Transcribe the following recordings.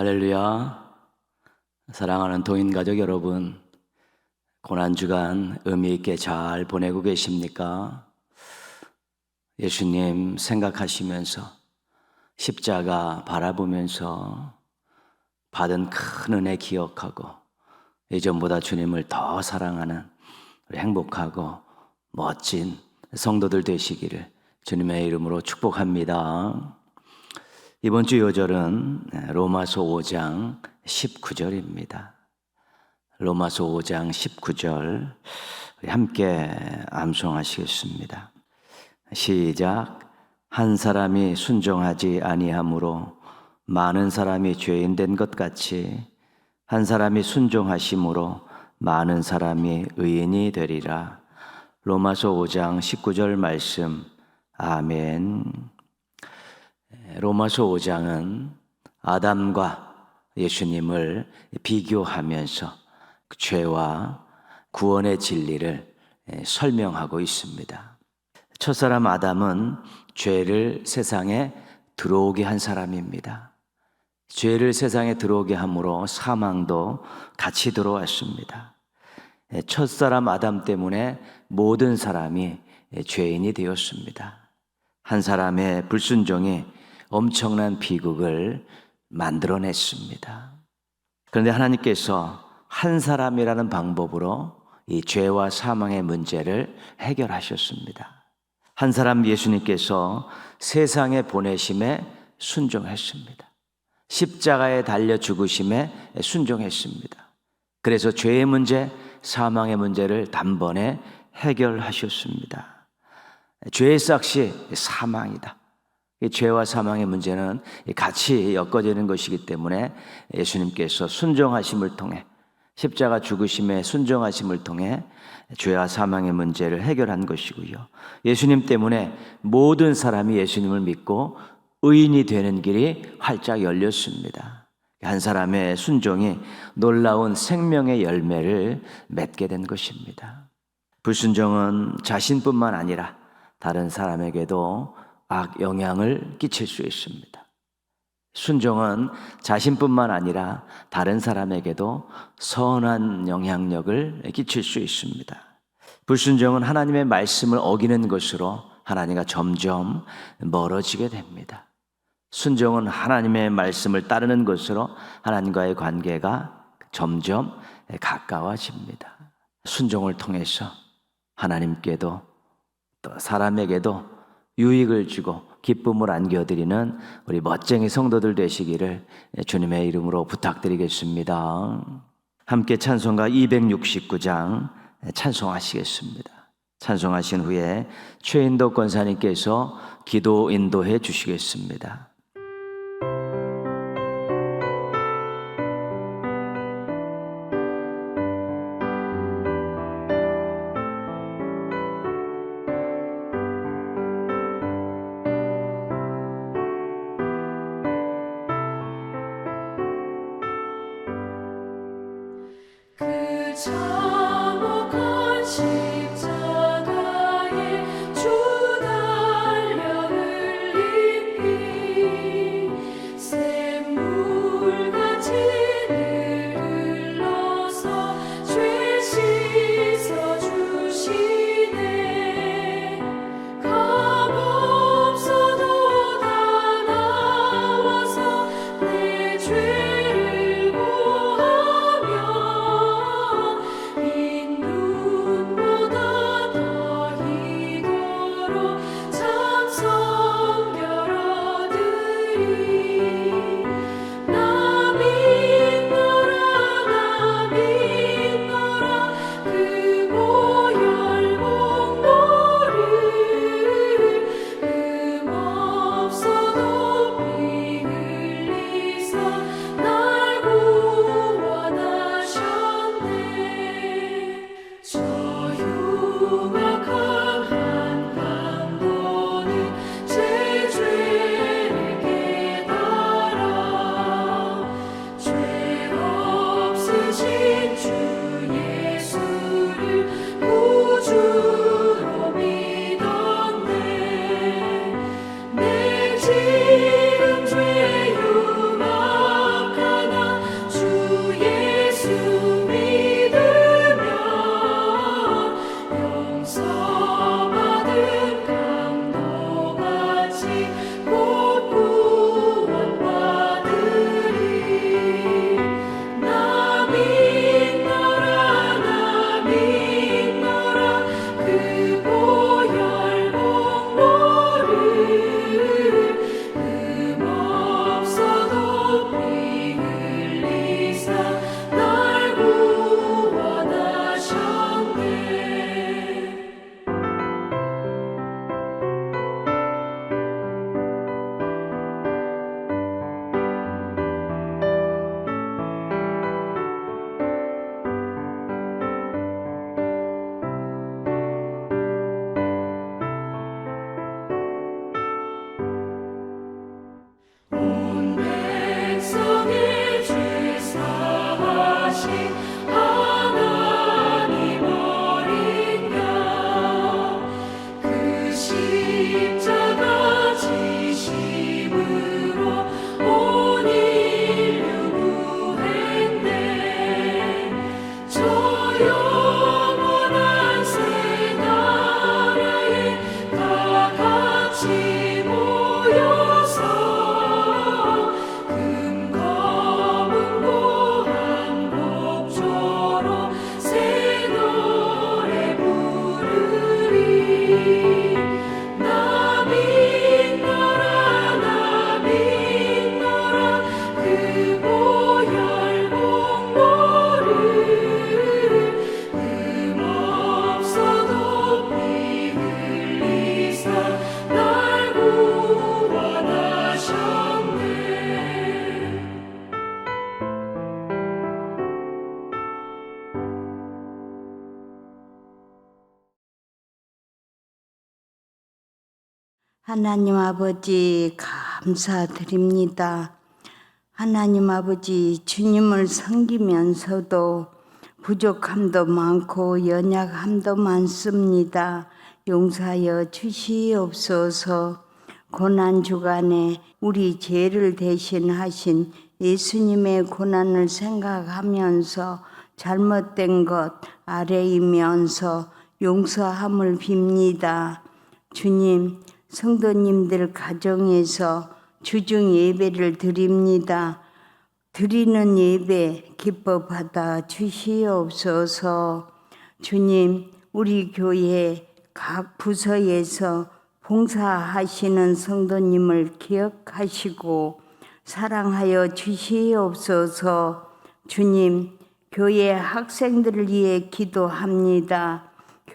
할렐루야. 사랑하는 도인가족 여러분, 고난주간 의미있게 잘 보내고 계십니까? 예수님 생각하시면서 십자가 바라보면서 받은 큰 은혜 기억하고 예전보다 주님을 더 사랑하는 우리 행복하고 멋진 성도들 되시기를 주님의 이름으로 축복합니다. 이번 주 요절은 로마서 5장 19절입니다. 로마서 5장 19절 함께 암송하시겠습니다. 시작. 한 사람이 순종하지 아니함으로 많은 사람이 죄인 된 것 같이 한 사람이 순종하심으로 많은 사람이 의인이 되리라. 로마서 5장 19절 말씀. 아멘. 로마서 5장은 아담과 예수님을 비교하면서 죄와 구원의 진리를 설명하고 있습니다. 첫사람 아담은 죄를 세상에 들어오게 한 사람입니다. 죄를 세상에 들어오게 함으로 사망도 같이 들어왔습니다. 첫사람 아담 때문에 모든 사람이 죄인이 되었습니다. 한 사람의 불순종이 엄청난 비극을 만들어냈습니다. 그런데 하나님께서 한 사람이라는 방법으로 이 죄와 사망의 문제를 해결하셨습니다. 한 사람 예수님께서 세상에 보내심에 순종했습니다. 십자가에 달려 죽으심에 순종했습니다. 그래서 죄의 문제, 사망의 문제를 단번에 해결하셨습니다. 죄의 삭시 사망이다. 죄와 사망의 문제는 같이 엮어지는 것이기 때문에 예수님께서 순종하심을 통해 십자가 죽으심에 순종하심을 통해 죄와 사망의 문제를 해결한 것이고요. 예수님 때문에 모든 사람이 예수님을 믿고 의인이 되는 길이 활짝 열렸습니다. 한 사람의 순종이 놀라운 생명의 열매를 맺게 된 것입니다. 불순종은 자신뿐만 아니라 다른 사람에게도 악 영향을 끼칠 수 있습니다. 순종은 자신뿐만 아니라 다른 사람에게도 선한 영향력을 끼칠 수 있습니다. 불순종은 하나님의 말씀을 어기는 것으로 하나님과 점점 멀어지게 됩니다. 순종은 하나님의 말씀을 따르는 것으로 하나님과의 관계가 점점 가까워집니다. 순종을 통해서 하나님께도 또 사람에게도 유익을 주고 기쁨을 안겨드리는 우리 멋쟁이 성도들 되시기를 주님의 이름으로 부탁드리겠습니다. 함께 찬송가 269장 찬송하시겠습니다. 찬송하신 후에 최인도 권사님께서 기도 인도해 주시겠습니다. 죄를 고하며 하나님 아버지 감사드립니다. 하나님 아버지 주님을 섬기면서도 부족함도 많고 연약함도 많습니다. 용서하여 주시옵소서. 고난주간에 우리 죄를 대신하신 예수님의 고난을 생각하면서 잘못된 것 아래이면서 용서함을 빕니다. 주님, 성도님들 가정에서 주중 예배를 드립니다. 드리는 예배 기뻐 받아 주시옵소서. 주님, 우리 교회 각 부서에서 봉사하시는 성도님을 기억하시고 사랑하여 주시옵소서. 주님, 교회 학생들을 위해 기도합니다.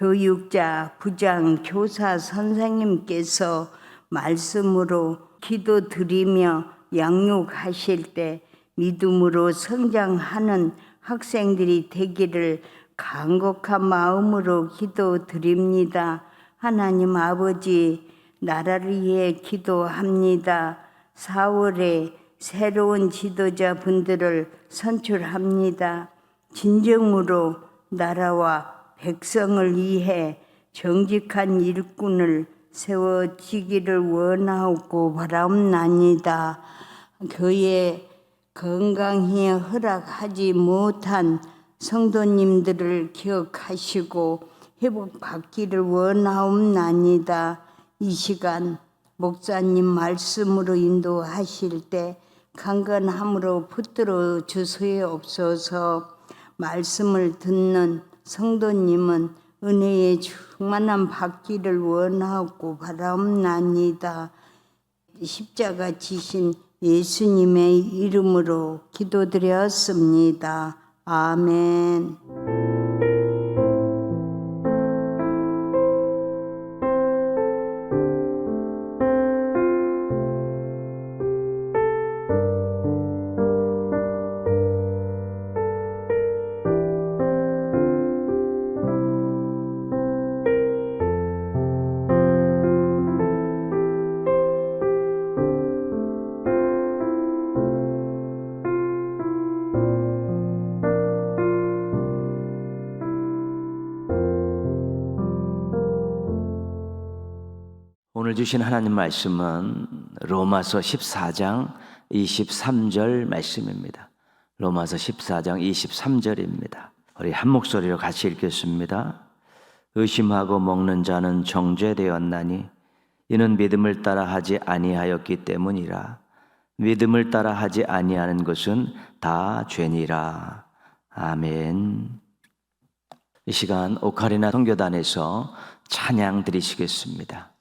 교육자, 부장, 교사, 선생님께서 말씀으로 기도드리며 양육하실 때 믿음으로 성장하는 학생들이 되기를 간곡한 마음으로 기도드립니다. 하나님 아버지, 나라를 위해 기도합니다. 4월에 새로운 지도자분들을 선출합니다. 진정으로 나라와 백성을 위해 정직한 일꾼을 세워지기를 원하고 바라옵나이다. 교회 건강히 허락하지 못한 성도님들을 기억하시고 회복받기를 원하옵나이다. 이 시간 목사님 말씀으로 인도하실 때 강건함으로 붙들어 주시옵소서. 말씀을 듣는 성도님은 은혜의 충만한 받기를 원하고 바라옵나이다. 십자가 지신 예수님의 이름으로 기도드렸습니다. 아멘. 오늘 주신 하나님 말씀은 로마서 14장 23절 말씀입니다. 로마서 14장 23절입니다. 우리 한 목소리로 같이 읽겠습니다. 의심하고 먹는 자는 정죄되었나니 이는 믿음을 따라 하지 아니하였기 때문이라. 믿음을 따라 하지 아니하는 것은 다 죄니라. 아멘. 이 시간 오카리나 선교단에서 찬양 드리시겠습니다.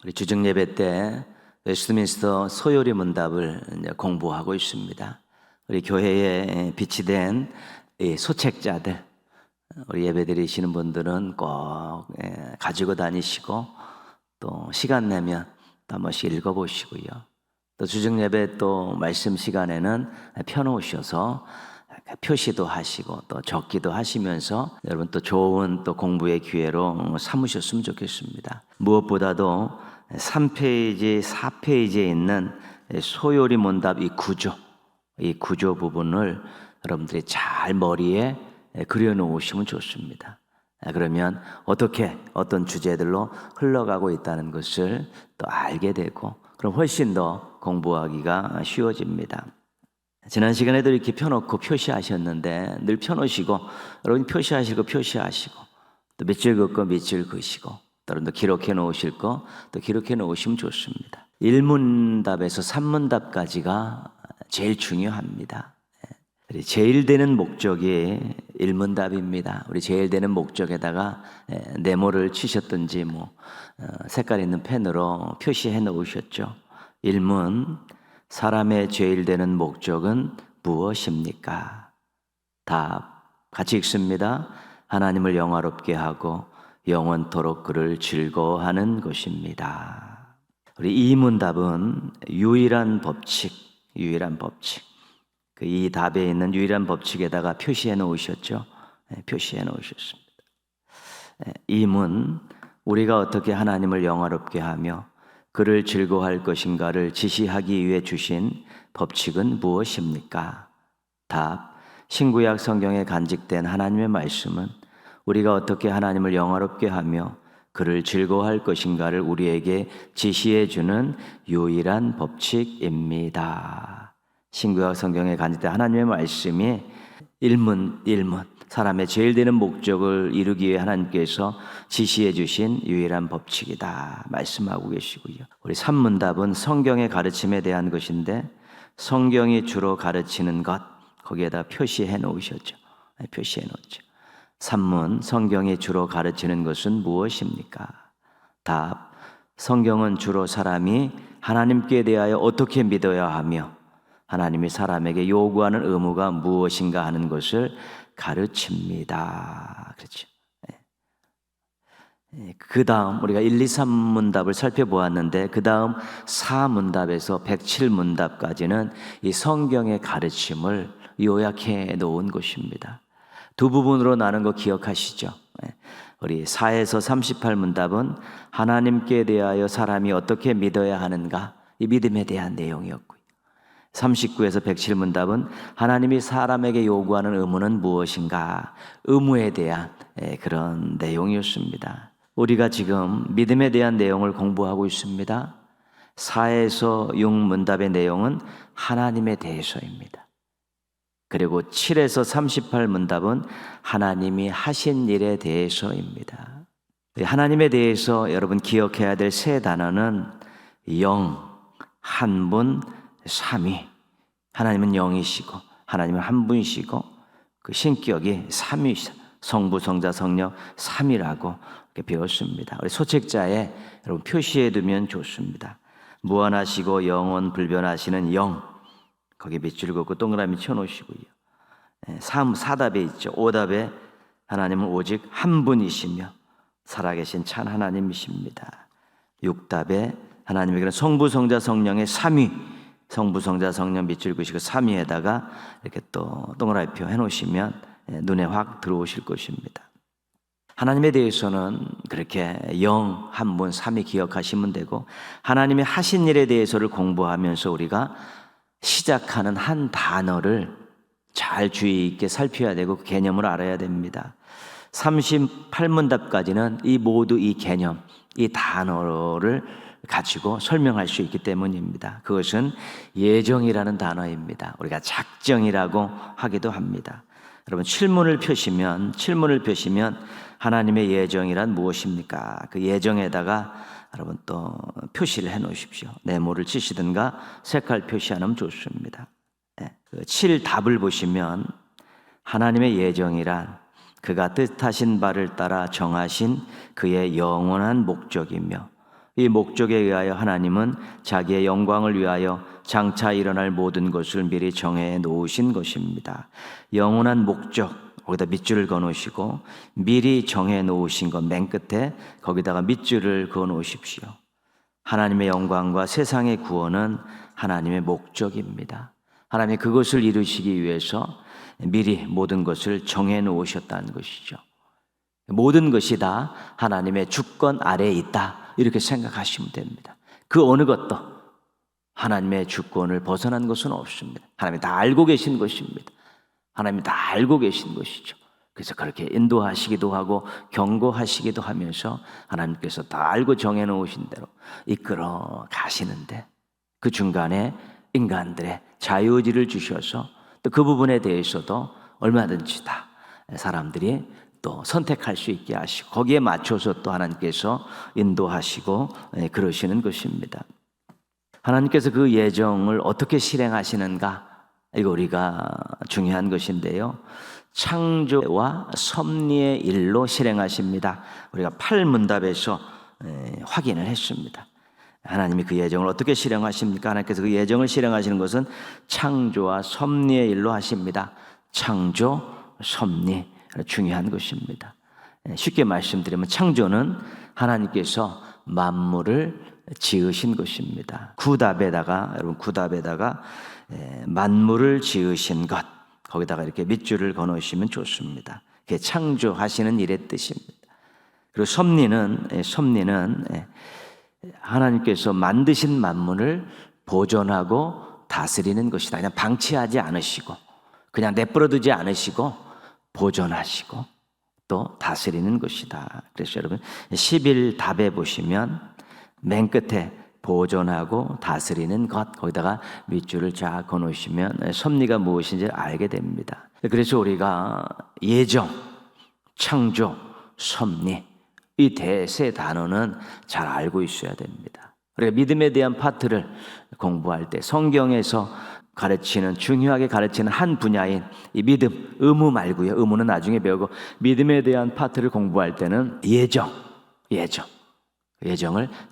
우리 주중 예배 때 웨스트민스터 소요리 문답을 이제 공부하고 있습니다. 우리 교회에 비치된 이 소책자들, 우리 예배 드리시는 분들은 꼭 가지고 다니시고 또 시간 내면 또 한 번씩 읽어보시고요. 또 주중 예배 또 말씀 시간에는 펴놓으셔서 표시도 하시고 또 적기도 하시면서 여러분 또 좋은 또 공부의 기회로 삼으셨으면 좋겠습니다. 무엇보다도 3페이지, 4페이지에 있는 소요리 문답 이 구조 부분을 여러분들이 잘 머리에 그려놓으시면 좋습니다. 그러면 어떤 주제들로 흘러가고 있다는 것을 또 알게 되고 그럼 훨씬 더 공부하기가 쉬워집니다. 지난 시간에도 이렇게 펴놓고 표시하셨는데 늘 펴놓으시고 여러분 표시하시고 또 밑줄 긋고 밑줄 그시고 여러분도 기록해 놓으실 거 또 기록해 놓으시면 좋습니다. 1문답에서 3문답까지가 제일 중요합니다. 우리 제일 되는 목적이 1문답입니다. 우리 제일 되는 목적에다가 네모를 치셨든지 색깔 있는 펜으로 표시해 놓으셨죠. 1문 사람의 제일 되는 목적은 무엇입니까? 답 같이 읽습니다. 하나님을 영화롭게 하고 영원토록 그를 즐거워하는 것입니다. 우리 2문답은 유일한 법칙. 이 답에 있는 유일한 법칙에다가 표시해 놓으셨죠? 표시해 놓으셨습니다. 2문 우리가 어떻게 하나님을 영화롭게 하며 그를 즐거워할 것인가를 지시하기 위해 주신 법칙은 무엇입니까? 답 신구약 성경에 간직된 하나님의 말씀은 우리가 어떻게 하나님을 영화롭게 하며 그를 즐거워할 것인가를 우리에게 지시해 주는 유일한 법칙입니다. 신구약 성경에 간직된 하나님의 말씀이 1문 사람의 제일 되는 목적을 이루기 위해 하나님께서 지시해 주신 유일한 법칙이다 말씀하고 계시고요. 우리 3문답은 성경의 가르침에 대한 것인데 성경이 주로 가르치는 것 거기에다 표시해 놓으셨죠. 표시해 놓죠. 3문 성경이 주로 가르치는 것은 무엇입니까? 답 성경은 주로 사람이 하나님께 대하여 어떻게 믿어야 하며 하나님이 사람에게 요구하는 의무가 무엇인가 하는 것을 가르칩니다. 그렇죠. 그 다음 우리가 1, 2, 3문답을 살펴보았는데 그 다음 4문답에서 107문답까지는 이 성경의 가르침을 요약해 놓은 것입니다. 두 부분으로 나눈 거 기억하시죠? 우리 4에서 38문답은 하나님께 대하여 사람이 어떻게 믿어야 하는가 이 믿음에 대한 내용이었고요. 39에서 107문답은 하나님이 사람에게 요구하는 의무는 무엇인가 의무에 대한 그런 내용이었습니다. 우리가 지금 믿음에 대한 내용을 공부하고 있습니다. 4에서 6문답의 내용은 하나님에 대해서입니다. 그리고 7에서 38문답은 하나님이 하신 일에 대해서입니다. 하나님에 대해서 여러분 기억해야 될 세 단어는 영, 한 분, 삼위. 하나님은 영이시고 하나님은 한 분이시고 그 신격이 삼위시다. 성부, 성자, 성령 삼위라고 이렇게 배웠습니다. 우리 소책자에 여러분 표시해 두면 좋습니다. 무한하시고 영원 불변하시는 영 거기 밑줄 긋고 동그라미 쳐놓으시고요. 4답에 있죠. 5답에 하나님은 오직 한 분이시며 살아계신 참 하나님이십니다. 6답에 하나님에게는 성부, 성자, 성령의 삼위 성부, 성자, 성령 밑줄 그시고 삼위에다가 이렇게 또 동그라미표 해놓으시면 눈에 확 들어오실 것입니다. 하나님에 대해서는 그렇게 영, 한 분, 삼위 기억하시면 되고 하나님의 하신 일에 대해서를 공부하면서 우리가 시작하는 한 단어를 잘 주의 있게 살펴야 되고 그 개념을 알아야 됩니다. 38문답까지는 이 개념, 이 단어를 가지고 설명할 수 있기 때문입니다. 그것은 예정이라는 단어입니다. 우리가 작정이라고 하기도 합니다. 여러분 7문을 펴시면 하나님의 예정이란 무엇입니까? 그 예정에다가 여러분 또 표시를 해 놓으십시오. 네모를 치시든가 색깔 표시하면 좋습니다. 7답을 보시면 하나님의 예정이란 그가 뜻하신 바를 따라 정하신 그의 영원한 목적이며 이 목적에 의하여 하나님은 자기의 영광을 위하여 장차 일어날 모든 것을 미리 정해 놓으신 것입니다. 영원한 목적, 거기다 밑줄을 그어 놓으시고 미리 정해 놓으신 것 맨 끝에 거기다가 밑줄을 그어 놓으십시오. 하나님의 영광과 세상의 구원은 하나님의 목적입니다. 하나님이 그것을 이루시기 위해서 미리 모든 것을 정해 놓으셨다는 것이죠. 모든 것이 다 하나님의 주권 아래에 있다, 이렇게 생각하시면 됩니다. 그 어느 것도 하나님의 주권을 벗어난 것은 없습니다. 하나님이 다 알고 계신 것입니다. 하나님이 다 알고 계신 것이죠. 그래서 그렇게 인도하시기도 하고 경고하시기도 하면서 하나님께서 다 알고 정해놓으신 대로 이끌어 가시는데, 그 중간에 인간들의 자유의지를 주셔서 또 그 부분에 대해서도 얼마든지 다 사람들이 또 선택할 수 있게 하시고 거기에 맞춰서 또 하나님께서 인도하시고 그러시는 것입니다. 하나님께서 그 예정을 어떻게 실행하시는가, 이거 우리가 중요한 것인데요. 창조와 섭리의 일로 실행하십니다. 우리가 8문답에서 확인을 했습니다. 하나님이 그 예정을 어떻게 실행하십니까? 하나님께서 그 예정을 실행하시는 것은 창조와 섭리의 일로 하십니다. 창조, 섭리, 중요한 것입니다. 쉽게 말씀드리면 창조는 하나님께서 만물을 지으신 것입니다. 여러분 구답에다가 만물을 지으신 것, 거기다가 이렇게 밑줄을 그어놓으시면 좋습니다. 그게 창조하시는 일의 뜻입니다. 그리고 섭리는 하나님께서 만드신 만물을 보존하고 다스리는 것이다. 그냥 방치하지 않으시고 그냥 내버려두지 않으시고 보존하시고 또 다스리는 것이다. 그래서 여러분 11답에 보시면 맨 끝에 보존하고 다스리는 것, 거기다가 밑줄을 쫙 그어놓으시면 섭리가 무엇인지 알게 됩니다. 그래서 우리가 예정, 창조, 섭리, 이 대세 단어는 잘 알고 있어야 됩니다. 우리가 믿음에 대한 파트를 공부할 때 성경에서 중요하게 가르치는 한 분야인 이 믿음, 의무 말고요. 의무는 나중에 배우고 믿음에 대한 파트를 공부할 때는 예정을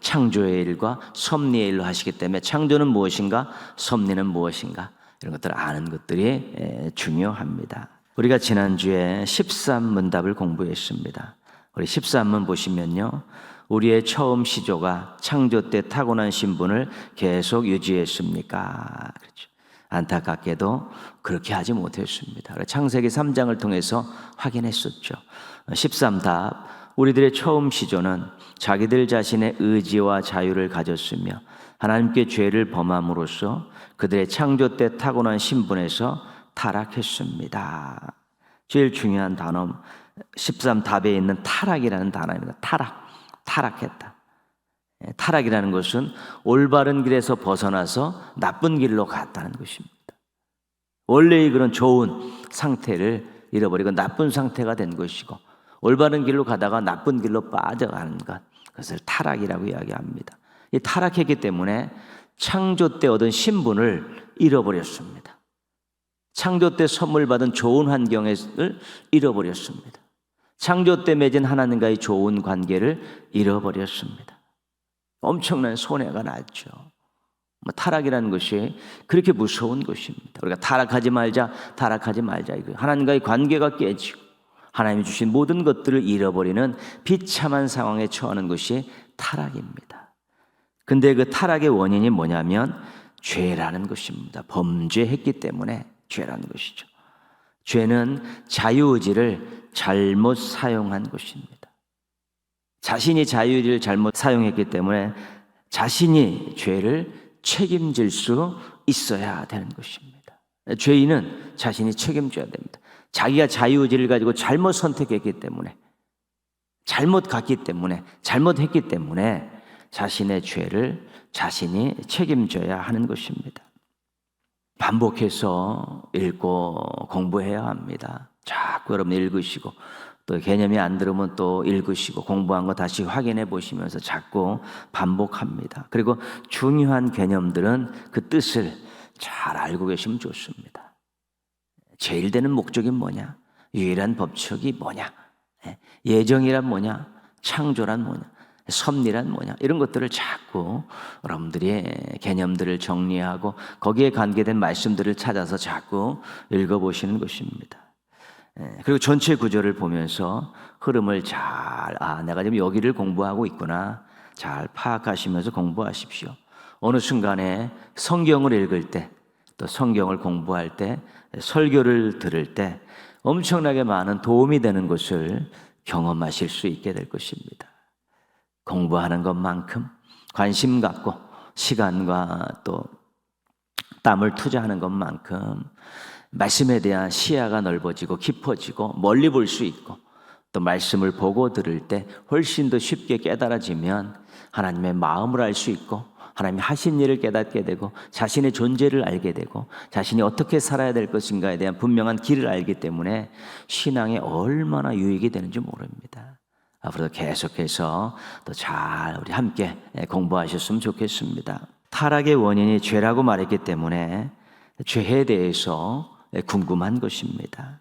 창조의 일과 섭리의 일로 하시기 때문에 창조는 무엇인가, 섭리는 무엇인가, 이런 것들을 아는 것들이 중요합니다. 우리가 지난주에 13문답을 공부했습니다. 우리 13문 보시면요, 우리의 처음 시조가 창조 때 타고난 신분을 계속 유지했습니까? 그렇죠. 안타깝게도 그렇게 하지 못했습니다. 창세기 3장을 통해서 확인했었죠. 13답, 우리들의 처음 시조는 자기들 자신의 의지와 자유를 가졌으며 하나님께 죄를 범함으로써 그들의 창조 때 타고난 신분에서 타락했습니다. 제일 중요한 단어 13답에 있는 타락이라는 단어입니다. 타락했다. 타락이라는 것은 올바른 길에서 벗어나서 나쁜 길로 갔다는 것입니다. 원래의 그런 좋은 상태를 잃어버리고 나쁜 상태가 된 것이고, 올바른 길로 가다가 나쁜 길로 빠져가는 것, 그것을 타락이라고 이야기합니다. 이 타락했기 때문에 창조 때 얻은 신분을 잃어버렸습니다. 창조 때 선물 받은 좋은 환경을 잃어버렸습니다. 창조 때 맺은 하나님과의 좋은 관계를 잃어버렸습니다. 엄청난 손해가 났죠. 타락이라는 것이 그렇게 무서운 것입니다. 우리가 타락하지 말자. 하나님과의 관계가 깨지고 하나님이 주신 모든 것들을 잃어버리는 비참한 상황에 처하는 것이 타락입니다. 근데 그 타락의 원인이 뭐냐면 죄라는 것입니다. 범죄했기 때문에 죄라는 것이죠. 죄는 자유의지를 잘못 사용한 것입니다. 자신이 자유의지를 잘못 사용했기 때문에 자신이 죄를 책임질 수 있어야 되는 것입니다. 죄인은 자신이 책임져야 됩니다. 자기가 자유의지를 가지고 잘못 선택했기 때문에, 잘못 갔기 때문에, 잘못했기 때문에 자신의 죄를 자신이 책임져야 하는 것입니다. 반복해서 읽고 공부해야 합니다. 자꾸 여러분 읽으시고 또 개념이 안 들으면 또 읽으시고 공부한 거 다시 확인해 보시면서 자꾸 반복합니다. 그리고 중요한 개념들은 그 뜻을 잘 알고 계시면 좋습니다. 제일 되는 목적이 뭐냐? 유일한 법칙이 뭐냐? 예정이란 뭐냐? 창조란 뭐냐? 섭리란 뭐냐? 이런 것들을 자꾸 여러분들이 개념들을 정리하고 거기에 관계된 말씀들을 찾아서 자꾸 읽어보시는 것입니다. 그리고 전체 구조를 보면서 흐름을 내가 지금 여기를 공부하고 있구나 잘 파악하시면서 공부하십시오. 어느 순간에 성경을 읽을 때, 또 성경을 공부할 때, 설교를 들을 때 엄청나게 많은 도움이 되는 것을 경험하실 수 있게 될 것입니다. 공부하는 것만큼 관심 갖고 시간과 또 땀을 투자하는 것만큼 말씀에 대한 시야가 넓어지고 깊어지고 멀리 볼 수 있고 또 말씀을 보고 들을 때 훨씬 더 쉽게 깨달아지면 하나님의 마음을 알 수 있고 하나님이 하신 일을 깨닫게 되고 자신의 존재를 알게 되고 자신이 어떻게 살아야 될 것인가에 대한 분명한 길을 알기 때문에 신앙에 얼마나 유익이 되는지 모릅니다. 앞으로도 계속해서 또 잘 우리 함께 공부하셨으면 좋겠습니다. 타락의 원인이 죄라고 말했기 때문에 죄에 대해서 궁금한 것입니다.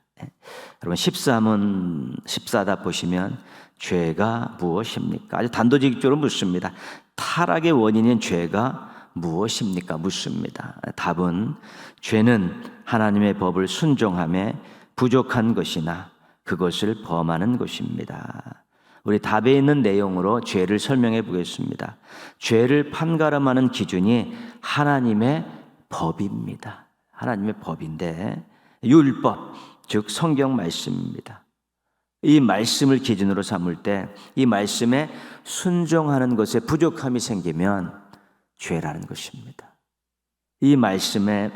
여러분 14답 보시면 죄가 무엇입니까? 아주 단도직입적으로 묻습니다. 타락의 원인인 죄가 무엇입니까? 묻습니다. 답은 죄는 하나님의 법을 순종함에 부족한 것이나 그것을 범하는 것입니다. 우리 답에 있는 내용으로 죄를 설명해 보겠습니다. 죄를 판가름하는 기준이 하나님의 법입니다. 하나님의 법인데 율법, 즉 성경 말씀입니다. 이 말씀을 기준으로 삼을 때 이 말씀에 순종하는 것에 부족함이 생기면 죄라는 것입니다. 이 말씀에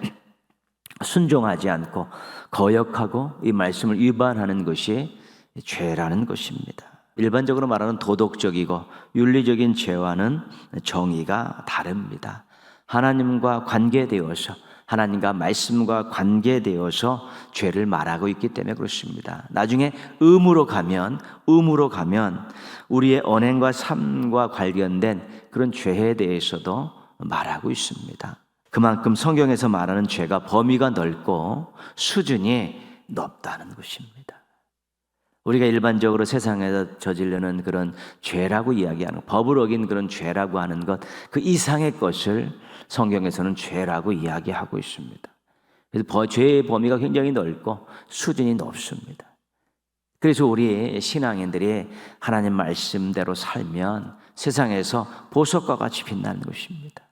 순종하지 않고 거역하고 이 말씀을 위반하는 것이 죄라는 것입니다. 일반적으로 말하는 도덕적이고 윤리적인 죄와는 정의가 다릅니다. 하나님과 관계되어서 하나님과 말씀과 관계되어서 죄를 말하고 있기 때문에 그렇습니다. 나중에 의무로 가면 우리의 언행과 삶과 관련된 그런 죄에 대해서도 말하고 있습니다. 그만큼 성경에서 말하는 죄가 범위가 넓고 수준이 높다는 것입니다. 우리가 일반적으로 세상에서 저지르는 그런 죄라고 이야기하는 법을 어긴 그런 죄라고 하는 것 그 이상의 것을 성경에서는 죄라고 이야기하고 있습니다. 그래서 죄의 범위가 굉장히 넓고 수준이 높습니다. 그래서 우리 신앙인들이 하나님 말씀대로 살면 세상에서 보석과 같이 빛나는 것입니다.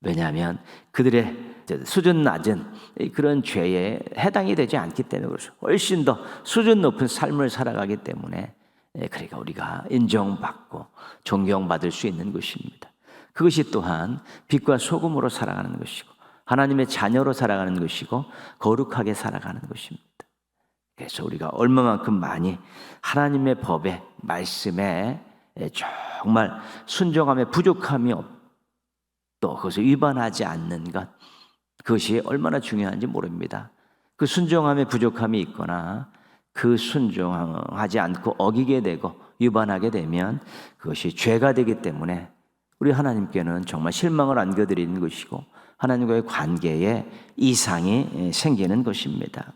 왜냐하면 그들의 수준 낮은 그런 죄에 해당이 되지 않기 때문에 그렇죠. 훨씬 더 수준 높은 삶을 살아가기 때문에 그러니까 우리가 인정받고 존경받을 수 있는 것입니다. 그것이 또한 빛과 소금으로 살아가는 것이고 하나님의 자녀로 살아가는 것이고 거룩하게 살아가는 것입니다. 그래서 우리가 얼마만큼 많이 하나님의 법에 말씀에 정말 순종함에 부족함이 또 그것을 위반하지 않는 것 그것이 얼마나 중요한지 모릅니다. 그 순종함에 부족함이 있거나 그 순종하지 않고 어기게 되고 위반하게 되면 그것이 죄가 되기 때문에 우리 하나님께는 정말 실망을 안겨드리는 것이고 하나님과의 관계에 이상이 생기는 것입니다.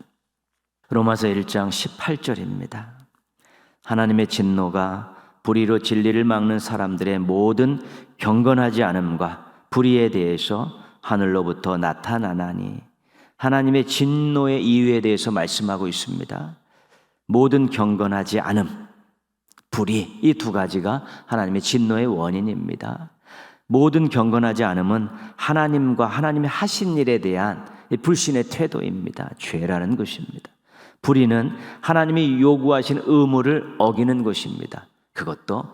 로마서 1장 18절입니다. 하나님의 진노가 불의로 진리를 막는 사람들의 모든 경건하지 않음과 불의에 대해서 하늘로부터 나타나나니 하나님의 진노의 이유에 대해서 말씀하고 있습니다. 모든 경건하지 않음, 불의 이 두 가지가 하나님의 진노의 원인입니다. 모든 경건하지 않음은 하나님과 하나님의 하신 일에 대한 불신의 태도입니다. 죄라는 것입니다. 불의는 하나님이 요구하신 의무를 어기는 것입니다. 그것도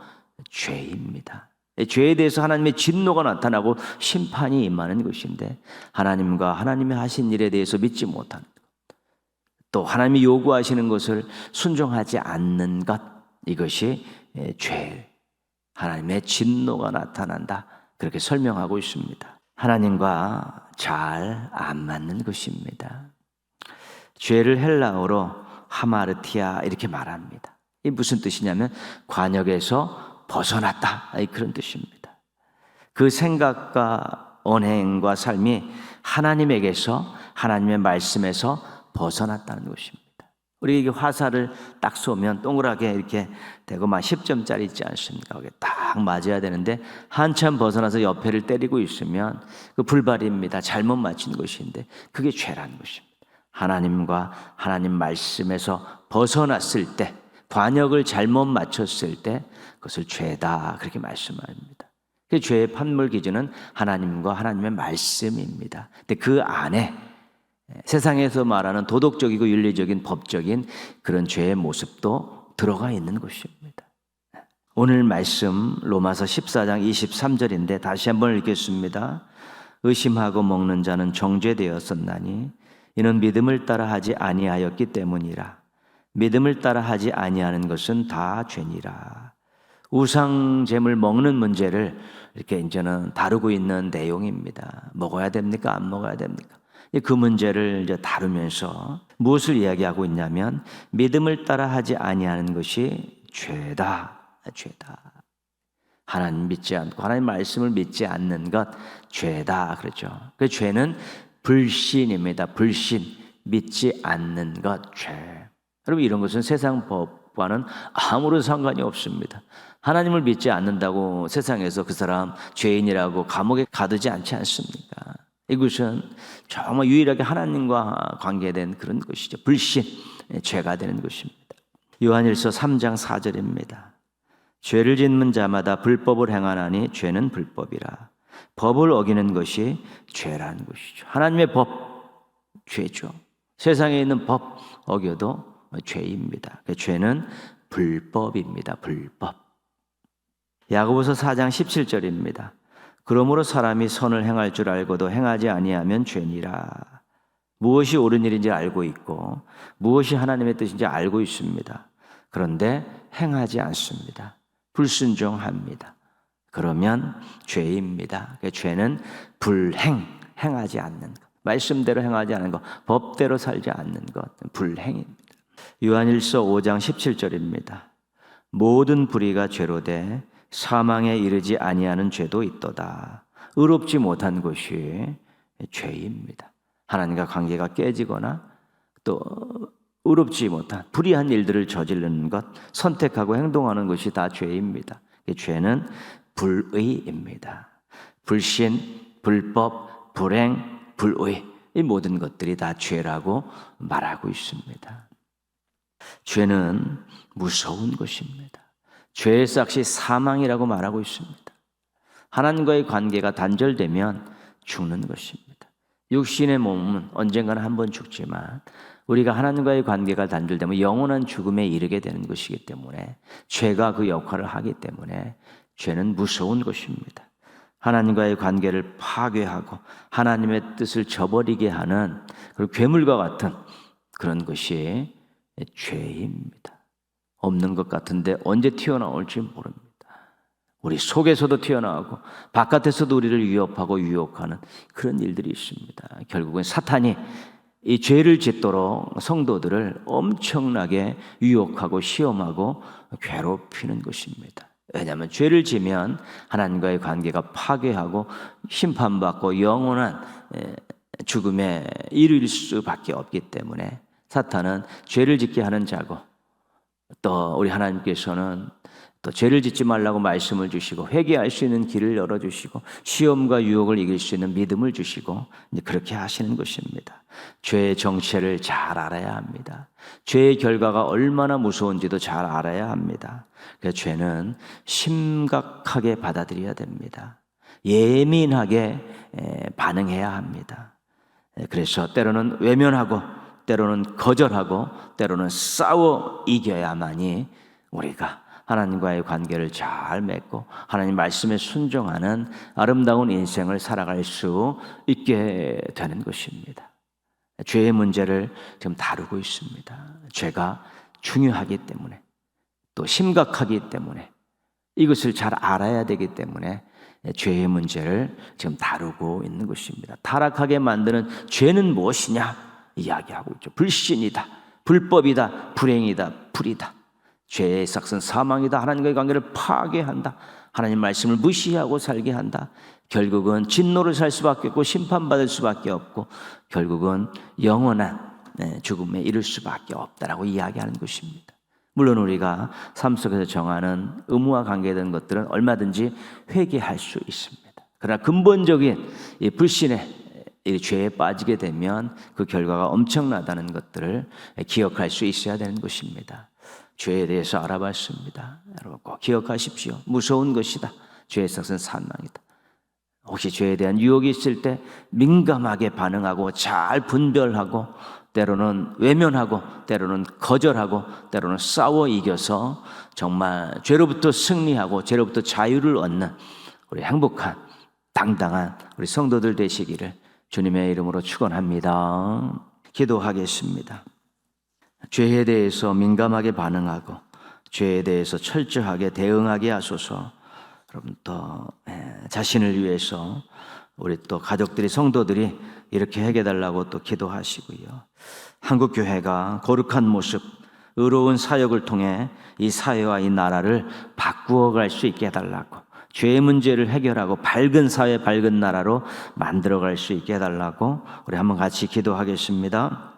죄입니다. 죄에 대해서 하나님의 진노가 나타나고 심판이 임하는 것인데 하나님과 하나님의 하신 일에 대해서 믿지 못하는 것, 또 하나님이 요구하시는 것을 순종하지 않는 것, 이것이 죄, 하나님의 진노가 나타난다, 그렇게 설명하고 있습니다. 하나님과 잘 안 맞는 것입니다. 죄를 헬라어로 하마르티아 이렇게 말합니다. 이게 무슨 뜻이냐면 관역에서 벗어났다, 그런 뜻입니다. 그 생각과 언행과 삶이 하나님에게서 하나님의 말씀에서 벗어났다는 것입니다. 우리 이게 화살을 딱 쏘면 동그랗게 이렇게 되고 막 10점짜리 있지 않습니까? 그게 딱 맞아야 되는데 한참 벗어나서 옆에를 때리고 있으면 그 불발입니다. 잘못 맞춘 것인데 그게 죄라는 것입니다. 하나님과 하나님 말씀에서 벗어났을 때, 관역을 잘못 맞췄을 때 그것을 죄다 그렇게 말씀합니다. 그 죄의 판물 기준은 하나님과 하나님의 말씀입니다. 근데 그 안에 세상에서 말하는 도덕적이고 윤리적인 법적인 그런 죄의 모습도 들어가 있는 것입니다. 오늘 말씀 로마서 14장 23절인데 다시 한번 읽겠습니다. 의심하고 먹는 자는 정죄되었었나니 이는 믿음을 따라 하지 아니하였기 때문이라. 믿음을 따라 하지 아니하는 것은 다 죄니라. 우상제물 먹는 문제를 이렇게 이제는 다루고 있는 내용입니다. 먹어야 됩니까? 안 먹어야 됩니까? 그 문제를 이제 다루면서 무엇을 이야기하고 있냐면 믿음을 따라 하지 아니하는 것이 죄다. 죄다. 하나님 믿지 않고 하나님 말씀을 믿지 않는 것 죄다 그렇죠. 그 죄는 불신입니다. 불신, 믿지 않는 것 죄. 여러분 이런 것은 세상 법과는 아무런 상관이 없습니다. 하나님을 믿지 않는다고 세상에서 그 사람 죄인이라고 감옥에 가두지 않지 않습니까? 이것은 정말 유일하게 하나님과 관계된 그런 것이죠. 불신, 죄가 되는 것입니다. 요한일서 3장 4절입니다. 죄를 짓는 자마다 불법을 행하나니 죄는 불법이라. 법을 어기는 것이 죄라는 것이죠. 하나님의 법, 죄죠. 세상에 있는 법 어겨도 죄입니다. 그 죄는 불법입니다. 불법. 야고보서 4장 17절입니다. 그러므로 사람이 선을 행할 줄 알고도 행하지 아니하면 죄니라. 무엇이 옳은 일인지 알고 있고 무엇이 하나님의 뜻인지 알고 있습니다. 그런데 행하지 않습니다. 불순종합니다. 그러면 죄입니다. 그 죄는 불행, 행하지 않는 것. 말씀대로 행하지 않는 것, 법대로 살지 않는 것, 불행입니다. 요한일서 5장 17절입니다. 모든 불의가 죄로 돼 사망에 이르지 아니하는 죄도 있도다. 의롭지 못한 것이 죄입니다. 하나님과 관계가 깨지거나 또 의롭지 못한 불의한 일들을 저지르는 것, 선택하고 행동하는 것이 다 죄입니다. 죄는 불의입니다. 불신, 불법, 불행, 불의 이 모든 것들이 다 죄라고 말하고 있습니다. 죄는 무서운 것입니다. 죄의 삭시 사망이라고 말하고 있습니다. 하나님과의 관계가 단절되면 죽는 것입니다. 육신의 몸은 언젠가는 한 번 죽지만 우리가 하나님과의 관계가 단절되면 영원한 죽음에 이르게 되는 것이기 때문에 죄가 그 역할을 하기 때문에 죄는 무서운 것입니다. 하나님과의 관계를 파괴하고 하나님의 뜻을 저버리게 하는 그리고 괴물과 같은 그런 것이 죄입니다. 없는 것 같은데 언제 튀어나올지 모릅니다. 우리 속에서도 튀어나오고 바깥에서도 우리를 위협하고 유혹하는 그런 일들이 있습니다. 결국은 사탄이 이 죄를 짓도록 성도들을 엄청나게 유혹하고 시험하고 괴롭히는 것입니다. 왜냐하면 죄를 지면 하나님과의 관계가 파괴하고 심판받고 영원한 죽음에 이를 수밖에 없기 때문에 사탄은 죄를 짓게 하는 자고 또 우리 하나님께서는 또 죄를 짓지 말라고 말씀을 주시고 회개할 수 있는 길을 열어주시고 시험과 유혹을 이길 수 있는 믿음을 주시고 이제 그렇게 하시는 것입니다. 죄의 정체를 잘 알아야 합니다. 죄의 결과가 얼마나 무서운지도 잘 알아야 합니다. 그래서 죄는 심각하게 받아들여야 됩니다. 예민하게 반응해야 합니다. 그래서 때로는 외면하고 때로는 거절하고 때로는 싸워 이겨야만이 우리가 하나님과의 관계를 잘 맺고 하나님 말씀에 순종하는 아름다운 인생을 살아갈 수 있게 되는 것입니다. 죄의 문제를 지금 다루고 있습니다. 죄가 중요하기 때문에 또 심각하기 때문에 이것을 잘 알아야 되기 때문에 죄의 문제를 지금 다루고 있는 것입니다. 타락하게 만드는 죄는 무엇이냐 이야기하고 있죠. 불신이다, 불법이다, 불행이다, 불이다. 죄의 삭은 사망이다. 하나님과의 관계를 파괴한다. 하나님 말씀을 무시하고 살게 한다. 결국은 진노를 살 수밖에 없고 심판받을 수밖에 없고 결국은 영원한 죽음에 이를 수밖에 없다라고 이야기하는 것입니다. 물론 우리가 삶 속에서 정하는 의무와 관계된 것들은 얼마든지 회개할 수 있습니다. 그러나 근본적인 이 불신의 이 죄에 빠지게 되면 그 결과가 엄청나다는 것들을 기억할 수 있어야 되는 것입니다. 죄에 대해서 알아봤습니다. 여러분 꼭 기억하십시오. 무서운 것이다. 죄의 삭은 사망이다. 혹시 죄에 대한 유혹이 있을 때 민감하게 반응하고 잘 분별하고 때로는 외면하고 때로는 거절하고 때로는 싸워 이겨서 정말 죄로부터 승리하고 죄로부터 자유를 얻는 우리 행복한 당당한 우리 성도들 되시기를 주님의 이름으로 축원합니다. 기도하겠습니다. 죄에 대해서 민감하게 반응하고 죄에 대해서 철저하게 대응하게 하소서. 여러분 또 자신을 위해서 우리 또 가족들이 성도들이 이렇게 해달라고 또 기도하시고요. 한국교회가 거룩한 모습, 의로운 사역을 통해 이 사회와 이 나라를 바꾸어갈 수 있게 해달라고, 죄의 문제를 해결하고 밝은 사회, 밝은 나라로 만들어갈 수 있게 해달라고 우리 한번 같이 기도하겠습니다.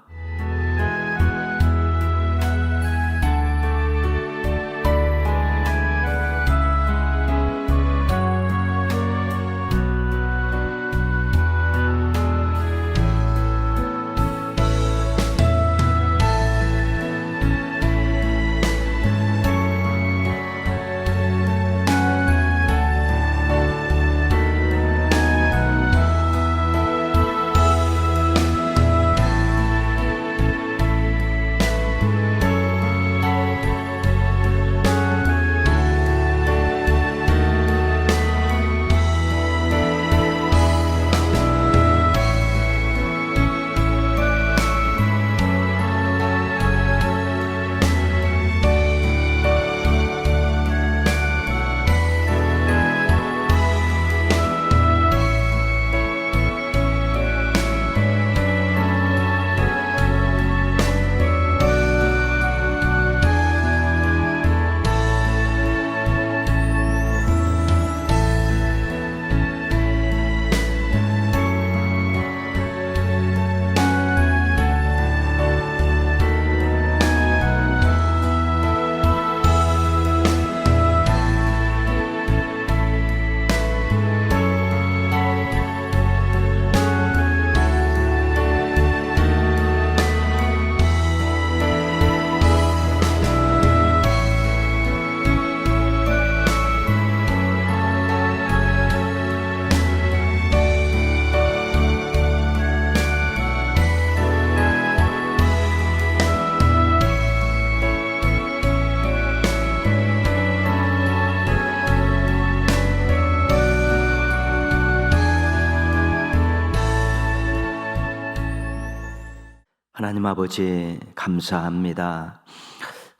하나님 아버지 감사합니다.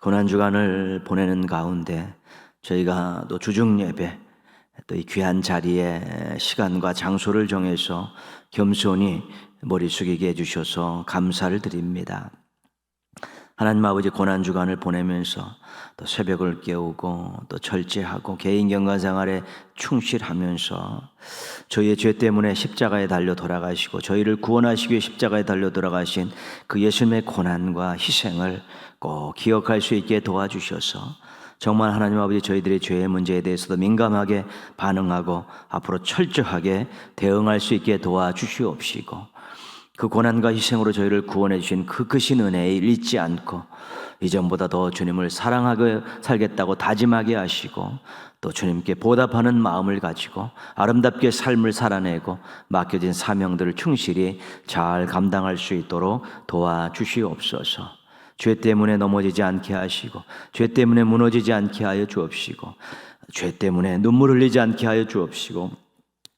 고난주간을 보내는 가운데 저희가 또 주중 예배 또 이 귀한 자리에 시간과 장소를 정해서 겸손히 머리 숙이게 해주셔서 감사를 드립니다. 하나님 아버지 고난주간을 보내면서 또 새벽을 깨우고 또 절제하고 개인 경건생활에 충실하면서 저희의 죄 때문에 십자가에 달려 돌아가시고 저희를 구원하시기 위해 십자가에 달려 돌아가신 그 예수님의 고난과 희생을 꼭 기억할 수 있게 도와주셔서 정말 하나님 아버지 저희들의 죄의 문제에 대해서도 민감하게 반응하고 앞으로 철저하게 대응할 수 있게 도와주시옵시고 그 고난과 희생으로 저희를 구원해 주신 그 크신 은혜에 잊지 않고 이전보다 더 주님을 사랑하게 살겠다고 다짐하게 하시고 또 주님께 보답하는 마음을 가지고 아름답게 삶을 살아내고 맡겨진 사명들을 충실히 잘 감당할 수 있도록 도와주시옵소서. 죄 때문에 넘어지지 않게 하시고 죄 때문에 무너지지 않게 하여 주옵시고 죄 때문에 눈물 흘리지 않게 하여 주옵시고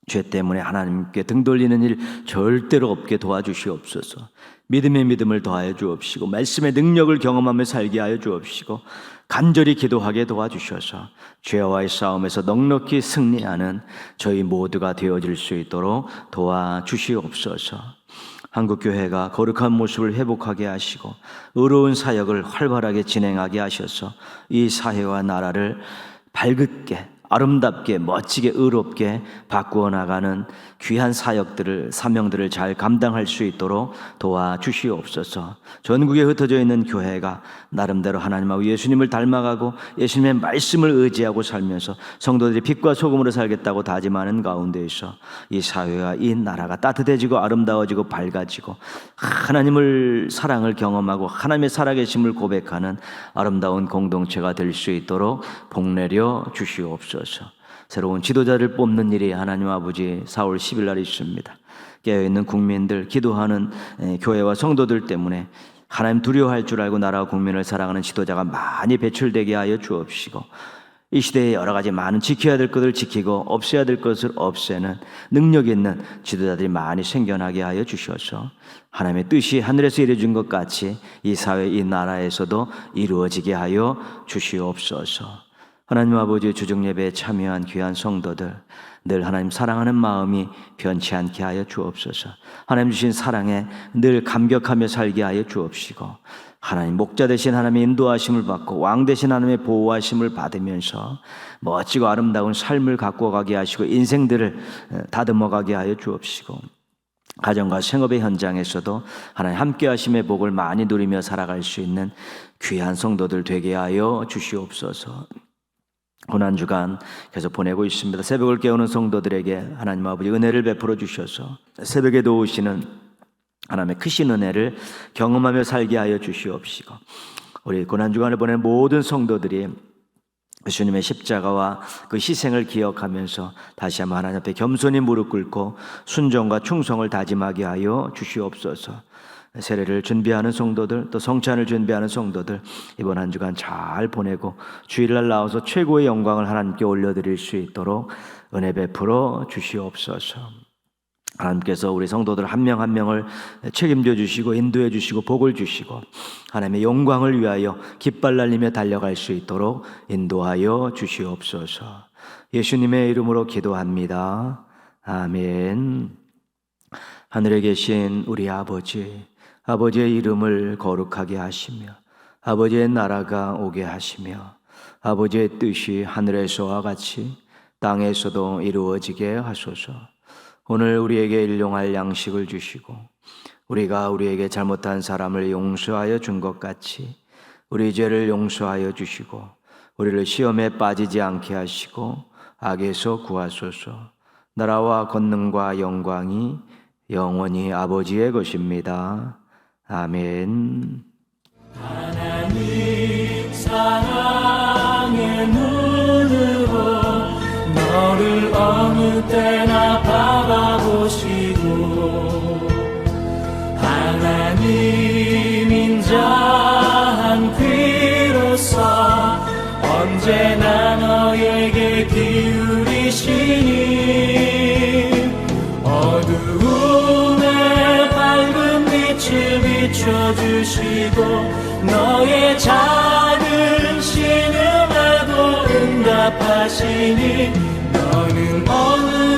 죄 때문에 하나님께 등 돌리는 일 절대로 없게 도와주시옵소서. 믿음의 믿음을 더하여 주옵시고 말씀의 능력을 경험하며 살게 하여 주옵시고 간절히 기도하게 도와주셔서 죄와의 싸움에서 넉넉히 승리하는 저희 모두가 되어질 수 있도록 도와주시옵소서. 한국교회가 거룩한 모습을 회복하게 하시고 의로운 사역을 활발하게 진행하게 하셔서 이 사회와 나라를 밝게 아름답게 멋지게 의롭게 바꾸어 나가는 귀한 사명들을 잘 감당할 수 있도록 도와주시옵소서. 전국에 흩어져 있는 교회가 나름대로 하나님하고 예수님을 닮아가고 예수님의 말씀을 의지하고 살면서 성도들이 빛과 소금으로 살겠다고 다짐하는 가운데에서 이 사회와 이 나라가 따뜻해지고 아름다워지고 밝아지고 하나님을 사랑을 경험하고 하나님의 살아계심을 고백하는 아름다운 공동체가 될 수 있도록 복내려 주시옵소서. 새로운 지도자를 뽑는 일이 하나님 아버지 4월 10일 날 있습니다. 깨어있는 국민들, 기도하는 교회와 성도들 때문에 하나님 두려워할 줄 알고 나라와 국민을 사랑하는 지도자가 많이 배출되게 하여 주옵시고, 이 시대에 여러 가지 많은 지켜야 될 것을 지키고 없애야 될 것을 없애는 능력 있는 지도자들이 많이 생겨나게 하여 주셔서 하나님의 뜻이 하늘에서 이루어진 것 같이 이 사회, 이 나라에서도 이루어지게 하여 주시옵소서. 하나님 아버지, 주중예배에 참여한 귀한 성도들, 늘 하나님 사랑하는 마음이 변치 않게 하여 주옵소서. 하나님 주신 사랑에 늘 감격하며 살게 하여 주옵시고, 하나님 목자 되신 하나님의 인도하심을 받고 왕 되신 하나님의 보호하심을 받으면서 멋지고 아름다운 삶을 갖고 가게 하시고 인생들을 다듬어 가게 하여 주옵시고, 가정과 생업의 현장에서도 하나님 함께 하심의 복을 많이 누리며 살아갈 수 있는 귀한 성도들 되게 하여 주시옵소서. 고난주간 계속 보내고 있습니다. 새벽을 깨우는 성도들에게 하나님 아버지 은혜를 베풀어 주셔서 새벽에 도우시는 하나님의 크신 은혜를 경험하며 살게 하여 주시옵시고, 우리 고난주간을 보낸 모든 성도들이 예수님의 십자가와 그 희생을 기억하면서 다시 한번 하나님 앞에 겸손히 무릎 꿇고 순종과 충성을 다짐하게 하여 주시옵소서. 세례를 준비하는 성도들, 또 성찬을 준비하는 성도들, 이번 한 주간 잘 보내고 주일날 나와서 최고의 영광을 하나님께 올려드릴 수 있도록 은혜 베풀어 주시옵소서. 하나님께서 우리 성도들 한 명 한 명을 책임져 주시고 인도해 주시고 복을 주시고 하나님의 영광을 위하여 깃발 날리며 달려갈 수 있도록 인도하여 주시옵소서. 예수님의 이름으로 기도합니다. 아멘. 하늘에 계신 우리 아버지, 아버지의 이름을 거룩하게 하시며 아버지의 나라가 오게 하시며 아버지의 뜻이 하늘에서와 같이 땅에서도 이루어지게 하소서. 오늘 우리에게 일용할 양식을 주시고 우리가 우리에게 잘못한 사람을 용서하여 준 것 같이 우리 죄를 용서하여 주시고 우리를 시험에 빠지지 않게 하시고 악에서 구하소서. 나라와 권능과 영광이 영원히 아버지의 것입니다. 아멘. 하나님 사랑의 눈으로 너를 어느 때나 바라보시고 하나님 인자한 귀로서 언제나 너에게 기울이시니 어두움에 밝은 빛을 비춰주시고 너의 작은 신음에도 응답하시니 너는 어느